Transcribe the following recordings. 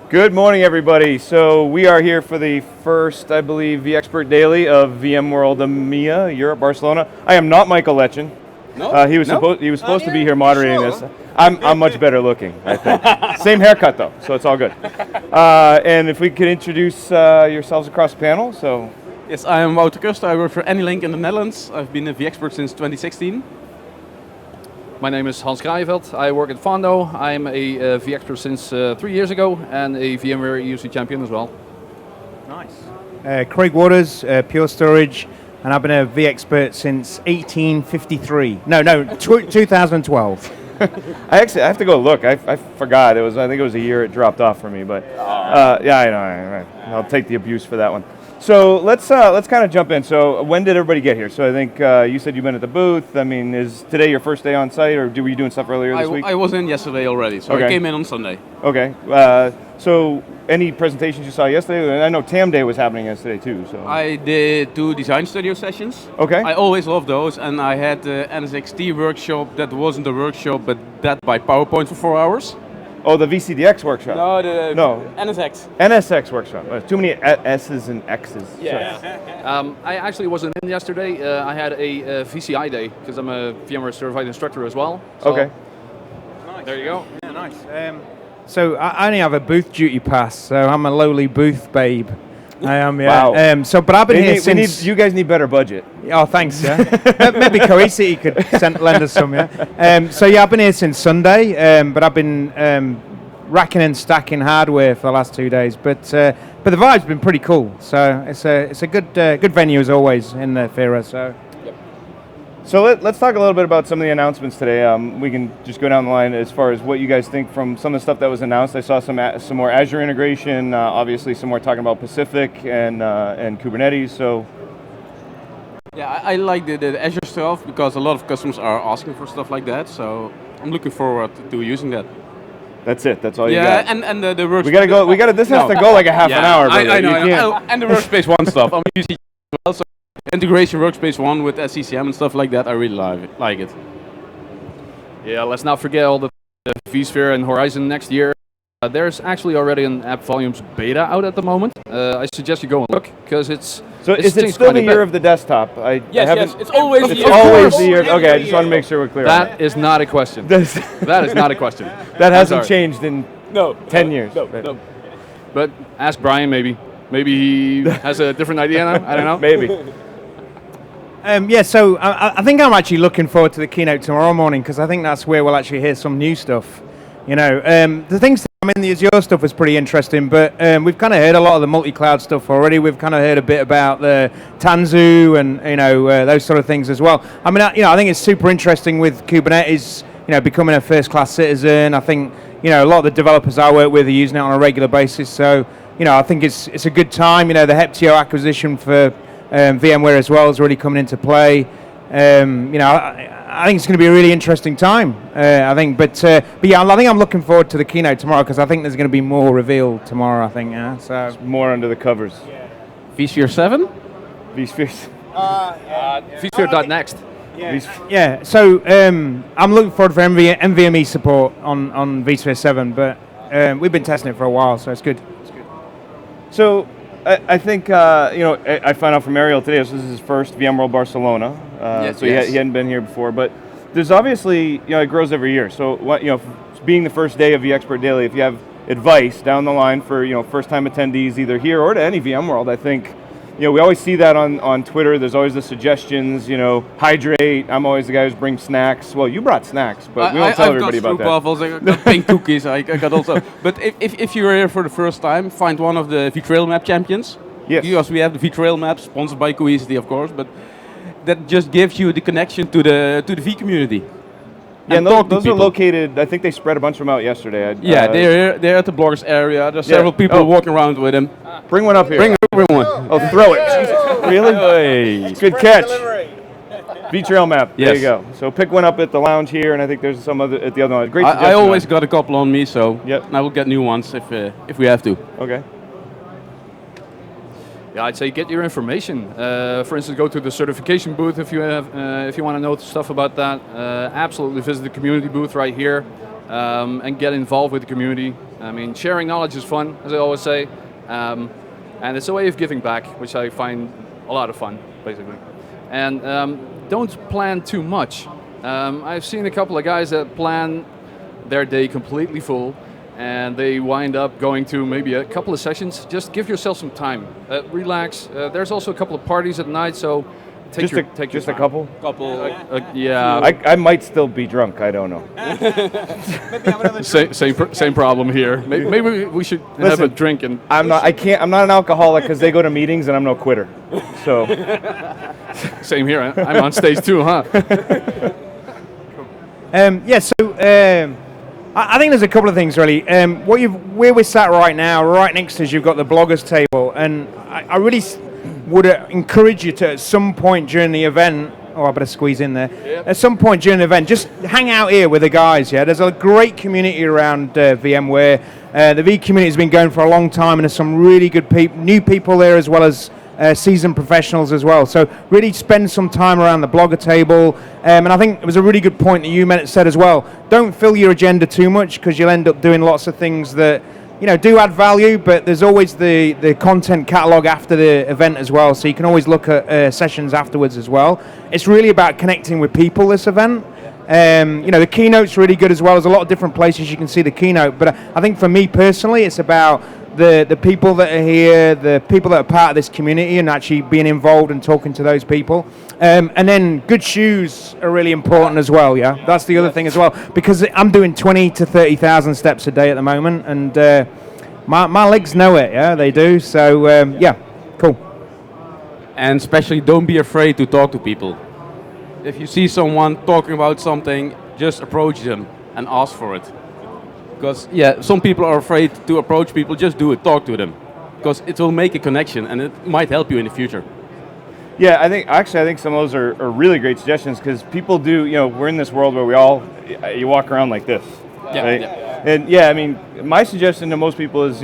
Good morning, everybody. So we are here for the first, I believe, vExpert Daily of VMworld EMEA, Europe, Barcelona. I am not Michael Letchin. No? He was supposed to be here moderating sure? this. I'm much better looking, I think. Same haircut though, so it's all good. And if we could introduce yourselves across the panel. So Yes, I am Wouter Kursten. I work for AnyLink in the Netherlands. I've been a vExpert since 2016. My name is Kraaijeveld. I work at Fondo. I'm a vExpert since 3 years ago and a VMware EUC champion as well. Nice. Craig Waters, Pure Storage, and I've been a vExpert since 1853. No, 2012. I have to go look. I forgot. I think it was a year it dropped off for me. But yeah, I know. I'll take the abuse for that one. So let's kind of jump in. So when did everybody get here? So I think you said you've been at the booth. I mean, is today your first day on site, or were you doing stuff earlier this week? I was in yesterday already, so I came in on Sunday. Okay. So any presentations you saw yesterday? And I know TAM Day was happening yesterday too. So I did 2 design studio sessions. Okay. I always love those, and I had the NSXT workshop that wasn't a workshop, but that by PowerPoint for 4 hours. Oh, the VCDX workshop. No, NSX. NSX workshop. Too many S's and X's. Yeah. I actually wasn't in yesterday. I had a VCI day because I'm a VMware certified instructor as well. So Okay. Nice. there you go. Yeah, nice. So I only have a booth duty pass, so I'm a lowly booth babe. I am, yeah. Wow. But I've been here since. You guys need better budget. Oh, thanks. Yeah. Maybe Cohesity could lend us some. Yeah. So yeah, I've been here since Sunday, but I've been racking and stacking hardware for the last 2 days. But the vibe's been pretty cool. So it's a good venue as always in the Fira. So let's talk a little bit about some of the announcements today. We can just go down the line as far as what you guys think from some of the stuff that was announced. I saw some more Azure integration, obviously some more talking about Pacific and Kubernetes. So Yeah, I like the Azure stuff because a lot of customers are asking for stuff like that. So I'm looking forward to using that. that's it. That's all you got. Yeah, and the workspace. We gotta go. This has to go like a half an hour. Brother. I know. You can't. And the workspace one stuff. I'm using it as well. So integration workspace one with SCCM and stuff like that. I really like it. Yeah, let's not forget all the vSphere and Horizon next year. There's actually already an app volumes beta out at the moment. I suggest you go and look because it's. So is it still the year of the desktop? Yes, it's always the It's year. always the year. Okay, I just want to make sure we're clear. on That is not a question. that. That is not a question. That hasn't sorry. changed in 10 years. No. But ask Brian maybe. Maybe he has a different idea now. I don't know. Maybe. Yeah, so I think I'm actually looking forward to the keynote tomorrow morning because I think that's where we'll actually hear some new stuff. You know, the things. The Azure stuff was pretty interesting, but we've kind of heard a lot of the multi-cloud stuff already. We've kind of heard a bit about the Tanzu and those sort of things as well. I mean, I think it's super interesting with Kubernetes, becoming a first-class citizen. I think a lot of the developers I work with are using it on a regular basis. So I think it's a good time. The Heptio acquisition for VMware as well is really coming into play. I think it's going to be a really interesting time. But yeah, I think I'm looking forward to the keynote tomorrow because I think there's going to be more revealed tomorrow. I think, yeah. So More under the covers. vSphere 7? vSphere. vSphere.next. Yeah. So I'm looking forward for NVMe support on vSphere 7, but we've been testing it for a while, so it's good. So I think I found out from Ariel today. This is his first VMworld Barcelona. He hadn't been here before, but there's obviously it grows every year. So being the first day of vExpert Daily, if you have advice down the line for first-time attendees either here or to any VMworld, I think we always see that on Twitter. There's always the suggestions. Hydrate. I'm always the guy who brings snacks. Well, you brought snacks, but we don't tell everybody about that. I've got waffles, I got pink cookies, I got also. But if you're here for the first time, find one of the vTrail map champions. Yes. Because we have the vTrail map, sponsored by Cohesity, of course, but that just gives you the connection to the V community. Yeah, and those are located. I think they spread a bunch of them out yesterday. They're at the bloggers area. There's several people walking around with them. Bring one up here. Bring one. Oh, throw it. Jesus. Really? Good catch. vTrail map. Yes. There you go. So pick one up at the lounge here, and I think there's some other at the other one. Great. I always got a couple on me, so Yep. I will get new ones if we have to. Okay. Yeah, I'd say get your information. For instance, go to the certification booth if you want to know stuff about that. Absolutely visit the community booth right here and get involved with the community. I mean, sharing knowledge is fun, as I always say, and it's a way of giving back, which I find a lot of fun, basically. And don't plan too much. I've seen a couple of guys that plan their day completely full, and they wind up going to maybe a couple of sessions. Just give yourself some time, relax. There's also a couple of parties at night, so take your just a time. couple. Yeah. I might still be drunk. I don't know. Same problem here. Maybe we should have a drink and. I'm not an alcoholic because they go to meetings and I'm no quitter. So. Same here. I'm on stage too, huh? I think there's a couple of things really. Where we're sat right now, right next to us, you've got the bloggers table, and I really would encourage you to, at some point during the event, I better squeeze in there. Yep. At some point during the event, just hang out here with the guys. Yeah, there's a great community around VMware. The V community has been going for a long time, and there's some really good new people there, as well as seasoned professionals as well. So really spend some time around the blogger table. And I think it was a really good point that you said as well. Don't fill your agenda too much, because you'll end up doing lots of things that do add value, but there's always the content catalog after the event as well. So you can always look at sessions afterwards as well. It's really about connecting with people, this event. The keynote's really good as well. There's a lot of different places you can see the keynote, but I think for me personally, it's about the people that are here, the people that are part of this community, and actually being involved and talking to those people. And then good shoes are really important as well, yeah? That's the other thing as well, because I'm doing 20 to 30,000 steps a day at the moment, and my legs know it, yeah, they do. So, cool. And especially don't be afraid to talk to people. If you see someone talking about something, just approach them and ask for it. Because, some people are afraid to approach people. Just do it, talk to them. Because it will make a connection, and it might help you in the future. Yeah, I think some of those are really great suggestions, because people do, we're in this world where you walk around like this. Yeah, right? yeah. And I mean, my suggestion to most people is,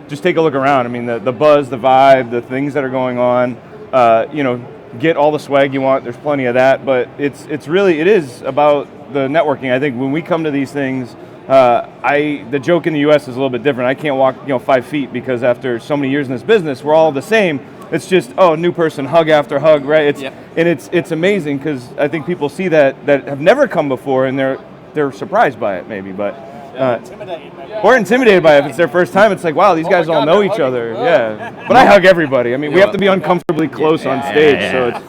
just take a look around. I mean, the buzz, the vibe, the things that are going on, get all the swag you want. There's plenty of that, but it is about the networking. I think when we come to these things, the joke in the U.S. is a little bit different. I can't walk 5 feet, because after so many years in this business, we're all the same. It's just new person, hug after hug, right? And it's amazing, because I think people see that have never come before, and they're surprised by it maybe, but intimidated by it if it's their first time. It's like, wow, these guys all know each other. Yeah, but I hug everybody. I mean, we have to be uncomfortably close on stage, so it's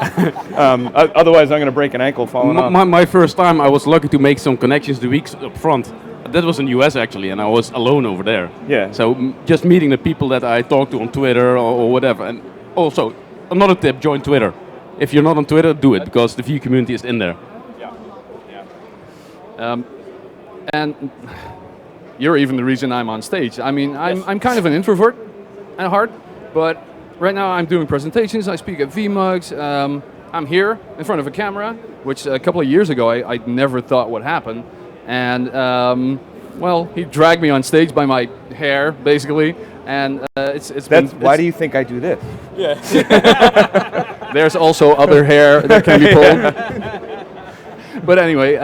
otherwise I'm going to break an ankle falling off. My first time, I was lucky to make some connections the weeks up front. That was in the US actually, and I was alone over there. Yeah. So just meeting the people that I talked to on Twitter or whatever. And also, another tip, join Twitter. If you're not on Twitter, do it, because the V community is in there. Yeah. And you're even the reason I'm on stage. I mean, I'm kind of an introvert at heart, but right now I'm doing presentations. I speak at VMugs. I'm here in front of a camera, which a couple of years ago I never thought would happen. And he dragged me on stage by my hair, basically, and why do you think I do this? Yeah. There's also other hair that can be pulled. But anyway,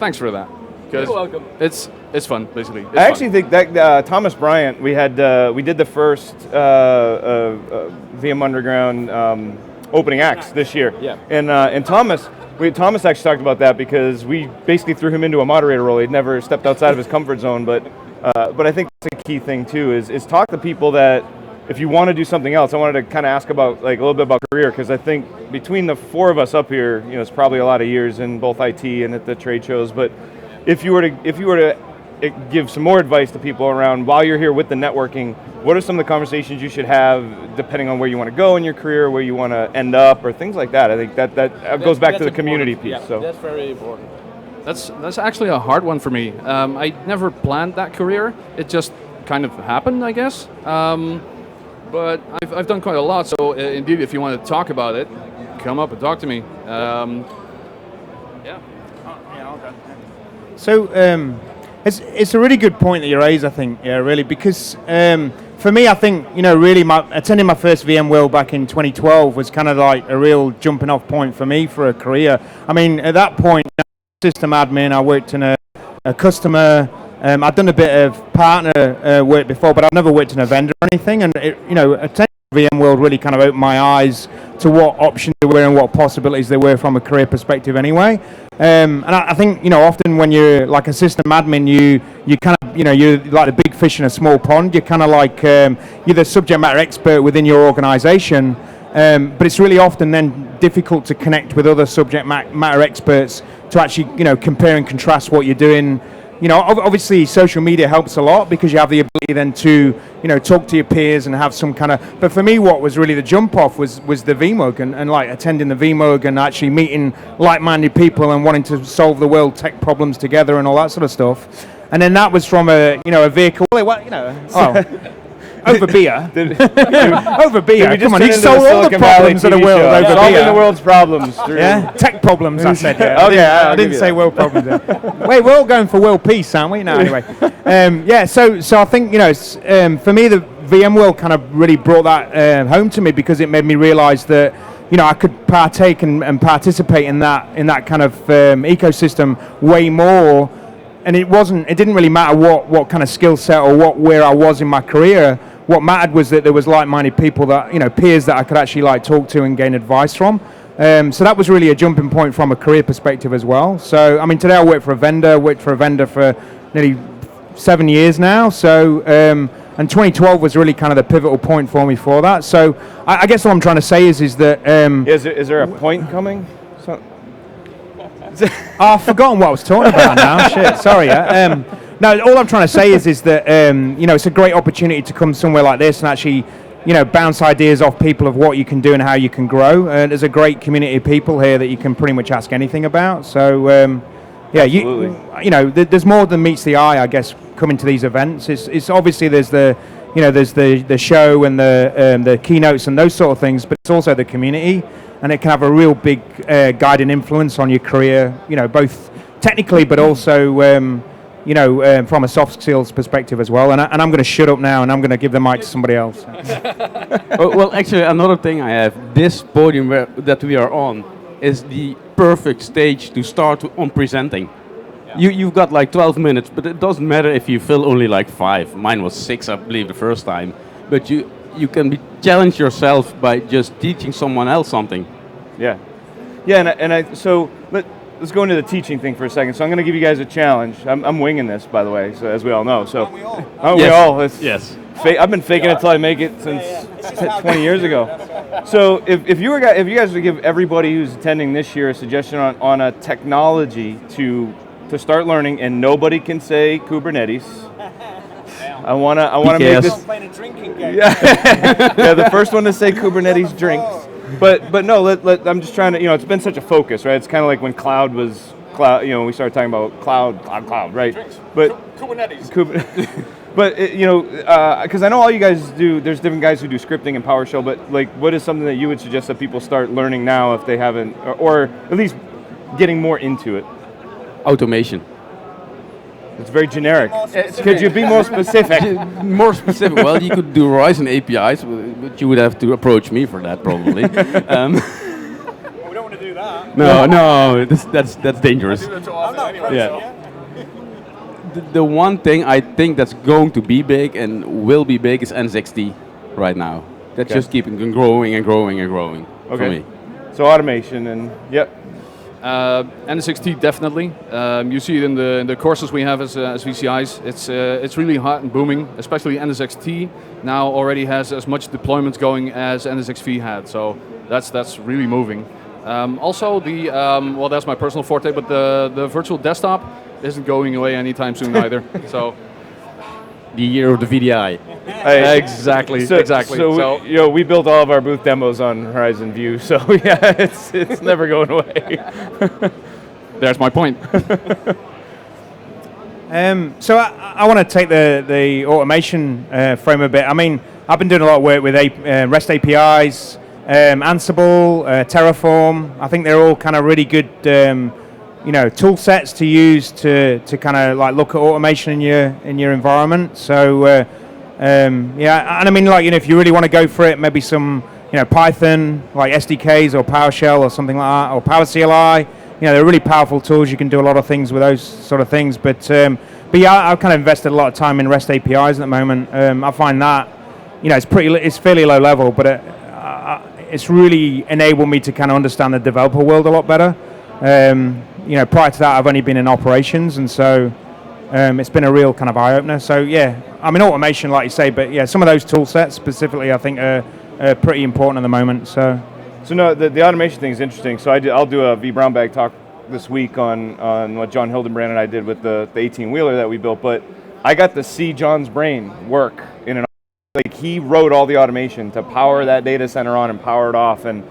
thanks for that. You're welcome. It's fun, basically. I actually think that Thomas Bryant, we did the first VM Underground opening acts this year. Yeah. And Thomas actually talked about that, because we basically threw him into a moderator role. He'd never stepped outside of his comfort zone, but I think that's a key thing too, is talk to people that, if you want to do something else. I wanted to kind of ask about a little bit about career, because I think between the four of us up here, it's probably a lot of years in both IT and at the trade shows. But if you were to give some more advice to people around, while you're here with the networking, what are some of the conversations you should have, depending on where you want to go in your career, where you want to end up, or things like that? I think that goes back to the community piece. Yeah, so that's very important. That's actually a hard one for me. I never planned that career. It just kind of happened, I guess. But I've done quite a lot. So indeed, if you want to talk about it, come up and talk to me. So it's a really good point that you raise, I think, really, because for me, I think, really attending my first VMworld back in 2012 was kind of like a real jumping off point for me for a career. I mean, at that point, system admin, I worked in a customer I'd done a bit of partner work before, but I'd never worked in a vendor or anything. And attending VMworld really kind of opened my eyes to what options there were and what possibilities there were from a career perspective anyway. And I think, often when you're like a system admin, you kind of, you're like a big fish in a small pond. You're kind of like, you're the subject matter expert within your organization, but it's really often then difficult to connect with other subject matter experts to actually, compare and contrast what you're doing. Obviously social media helps a lot because you have the ability then to, talk to your peers and have some kind of, but for me what was really the jump off was the VMUG and like attending the VMUG and actually meeting like-minded people and wanting to solve the world tech problems together and all that sort of stuff. And then that was from a vehicle, over beer. Over beer. Come on, he solved all the problems of the world over beer. Solving the world's problems. Yeah, tech problems, I said. Yeah. Okay, I didn't say world problems. Wait, we're all going for world peace, aren't we? No, anyway. So I think, for me, the VMworld kind of really brought that home to me because it made me realize that, I could partake and participate in that kind of ecosystem way more. And it didn't really matter what kind of skill set or where I was in my career. What mattered was that there was like-minded people that, peers that I could actually like talk to and gain advice from. So that was really a jumping point from a career perspective as well. So, today I worked for a vendor for nearly 7 years now. So, and 2012 was really kind of the pivotal point for me for that. So I guess what I'm trying to say is that... Is there a point coming? I've forgotten what I was talking about now. Shit, sorry. No, all I'm trying to say is that it's a great opportunity to come somewhere like this and actually, bounce ideas off people of what you can do and how you can grow. And there's a great community of people here that you can pretty much ask anything about. So, there's more than meets the eye, I guess, coming to these events. It's obviously there's the show and the keynotes and those sort of things, but it's also the community. And it can have a real big guiding influence on your career, both technically, but also, from a soft skills perspective as well. And I'm going to shut up now, and I'm going to give the mic to somebody else. Well, actually, another thing I have, this podium that we are on is the perfect stage to start on presenting. Yeah. You've got like 12 minutes, but it doesn't matter if you fill only like 5. Mine was 6, I believe, the first time. But you can challenge yourself by just teaching someone else something. Yeah, so let's go into the teaching thing for a second. So I'm going to give you guys a challenge. I'm winging this, by the way, so as we all know. So, Yes. I've been faking it till I make it since 20 years ago. So if you guys would give everybody who's attending this year a suggestion on a technology to start learning, and nobody can say Kubernetes. I wanna make this. Playing a drinking game. Yeah, the first one to say Kubernetes drinks. But no, I'm just trying to. It's been such a focus, right? It's kind of like when cloud was cloud. We started talking about cloud, right? Drinks. But Kubernetes. But because I know all you guys do. There's different guys who do scripting and PowerShell. But like, what is something that you would suggest that people start learning now if they haven't, or at least getting more into it? Automation. It's very generic. Could you be more specific? More specific. Well, you could do Horizon APIs, but you would have to approach me for that probably. We don't want to do that. No, that's dangerous. Yeah. The one thing I think that's going to be big and will be big is NSXT right now. That's just keeping growing and growing and growing for me. So automation and NSXT definitely. You see it in the courses we have as VCIs. It's really hot and booming, especially NSXT now already has as much deployments going as NSXV had. So that's really moving. Also that's my personal forte, but the virtual desktop isn't going away anytime soon either. So the year of the VDI. Exactly. So we built all of our booth demos on Horizon View, so yeah, it's never going away. There's my point. So I want to take the automation frame a bit. I've been doing a lot of work with REST APIs, Ansible, Terraform. I think they're all kind of really good tool sets to use to kind of like look at automation in your environment. So if you really want to go for it, maybe some Python like SDKs or PowerShell or something like that, or PowerCLI. They're really powerful tools. You can do a lot of things with those sort of things. But But yeah, I've kind of invested a lot of time in REST APIs at the moment. I find that, it's fairly low level, but it's really enabled me to kind of understand the developer world a lot better. Prior to that, I've only been in operations, and so it's been a real kind of eye-opener. So yeah, I mean, automation, like you say, but yeah, some of those tool sets specifically, I think are pretty important at the moment. So no, the automation thing is interesting. So I'll do a vBrownBag talk this week on what John Hildenbrand and I did with the 18-wheeler that we built, but I got to see John's brain work in an, like, he wrote all the automation to power that data center on and power it off and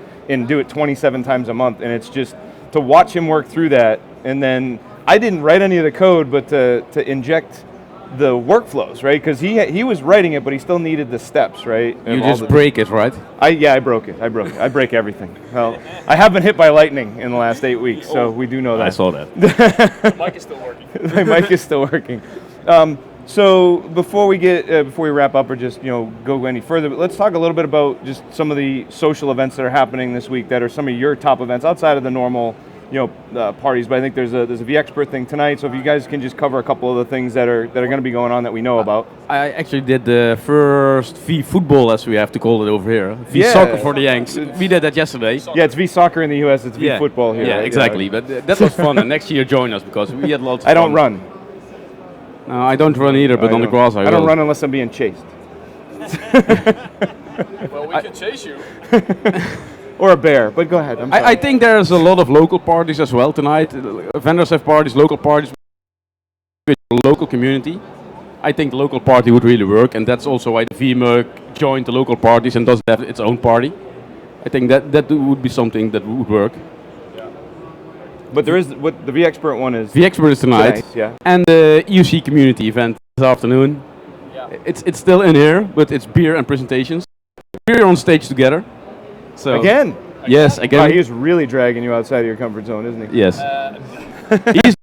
do it 27 times a month, and it's just to watch him work through that. And then I didn't write any of the code, but to inject the workflows, right? Because he was writing it, but he still needed the steps, right? You just break it, right? I broke it. I break everything. Well, I have been hit by lightning in the last 8 weeks, so we do know that. I saw that. The mic is still working. My mic is still working. So before we wrap up, or just go any further, but let's talk a little bit about just some of the social events that are happening this week that are some of your top events outside of the normal parties. But I think there's a vExpert thing tonight, so if you guys can just cover a couple of the things that are going to be going on that we know about. I actually did the first vFootball, as we have to call it over here. vSoccer for the Yanks. We did that yesterday. Yeah, it's vSoccer in the US, it's vFootball here. Yeah, right? exactly. But that was fun, and next year join us, because we had lots of I don't run. No, I don't run either, but on the grass I will. I don't run unless I'm being chased. Well, we can chase you. Or a bear, but go ahead. I think there's a lot of local parties as well tonight. Vendors have parties, local parties with the local community. I think the local party would really work, and that's also why the VMworld joined the local parties and doesn't have its own party. I think that would be something that would work. But there is, what the vExpert one is. vExpert is tonight, yeah. And the EUC community event this afternoon. Yeah. It's still in here, but it's beer and presentations. We're on stage together. So again? Yes, again. Wow, he's really dragging you outside of your comfort zone, isn't he? Yes. He's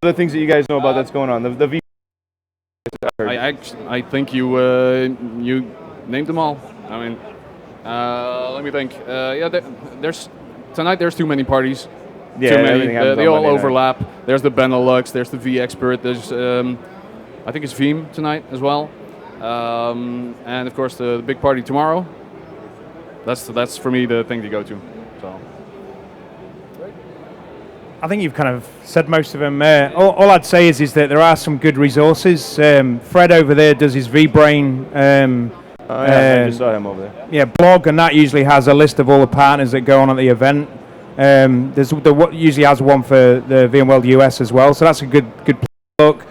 the things that you guys know about that's going on. The V. I think you named them all. I mean, let me think. There's tonight. There's too many parties. Yeah, too many. They all Monday overlap. Night. There's the Benelux. There's the vExpert. There's I think it's Veeam tonight as well. And of course the big party tomorrow. That's for me the thing to go to. So. I think you've kind of said most of them. All I'd say is that there are some good resources. Fred over there does his vBrain. I just saw him over there. Yeah, blog, and that usually has a list of all the partners that go on at the event. There's usually has one for the VMworld US as well, so that's a good look.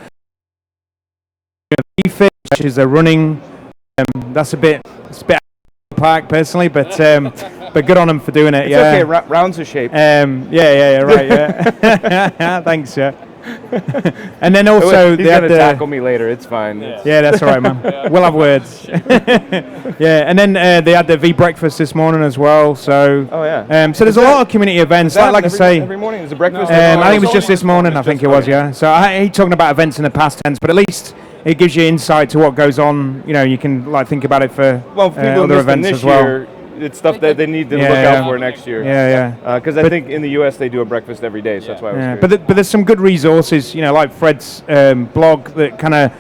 vFit, which is a running. That's a bit park personally, but good on them for doing it. It's okay, rounds of shape. Right, yeah. Thanks, yeah. And then also he's gonna tackle me later. It's fine. Yeah, that's all right, man. We'll have words. Yeah, and then they had the vBreakfast this morning as well. So so there's a lot of community events. Like I say, every morning there's a breakfast. I think it was just this morning. I think it was. Yeah. So I hate talking about events in the past tense, but at least it gives you insight to what goes on. You can think about it for other events as well. Year, it's stuff that they need to look out for next year. Because I think in the US they do a breakfast every day, so that's why I was curious. But there's some good resources, like Fred's blog that kind of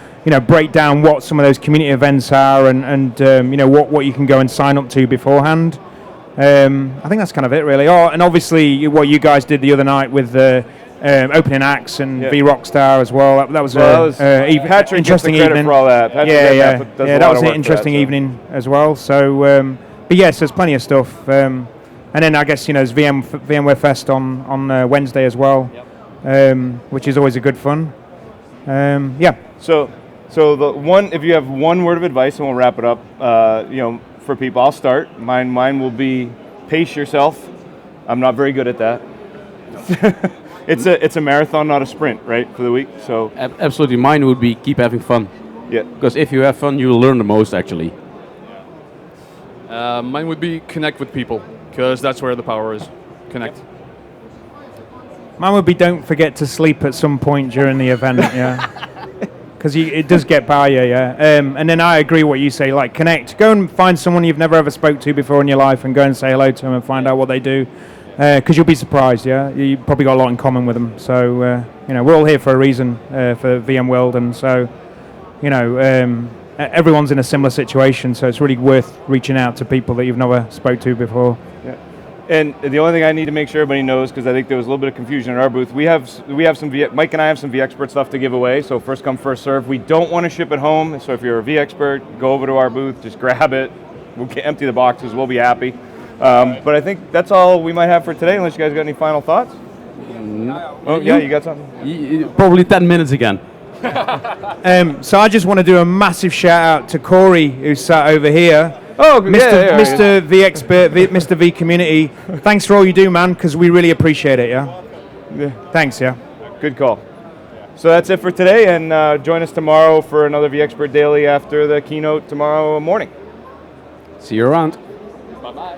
break down what some of those community events are and what you can go and sign up to beforehand. I think that's kind of it really. Oh, and obviously what you guys did the other night with the opening acts and vRockstar as well. That was Patrick interesting gets the credit evening for all that. Patrick that was an interesting evening as well. So. But yes, there's plenty of stuff, and then I guess there's VMware Fest on Wednesday as well, which is always a good fun. So the one, if you have one word of advice, and we'll wrap it up. For people, I'll start. Mine will be pace yourself. I'm not very good at that. It's a marathon, not a sprint, right, for the week. So absolutely, mine would be keep having fun. Yeah. Because if you have fun, you will learn the most actually. Mine would be connect with people, because that's where the power is. Connect. Mine would be don't forget to sleep at some point during the event, because it does get by you, and then I agree what you say, connect. Go and find someone you've never ever spoke to before in your life and go and say hello to them and find out what they do. because you'll be surprised. Yeah, you probably got a lot in common with them. So we're all here for a reason for VMworld, and so everyone's in a similar situation. So it's really worth reaching out to people that you've never spoke to before. Yeah. And the only thing I need to make sure everybody knows, because I think there was a little bit of confusion in our booth, we have some Mike and I have some vExpert stuff to give away. So first come, first serve. We don't want to ship it home. So if you're a vExpert, go over to our booth, just grab it. We'll empty the boxes. We'll be happy. But I think that's all we might have for today. Unless you guys got any final thoughts. Oh yeah, you got something? Probably 10 minutes again. So I just want to do a massive shout out to Corey, who's sat over here. Oh, Mr. vExpert, Mr. V Community. Thanks for all you do, man, because we really appreciate it. Yeah. Thanks. Yeah. Good call. So that's it for today, and join us tomorrow for another vExpert Daily after the keynote tomorrow morning. See you around. Bye-bye.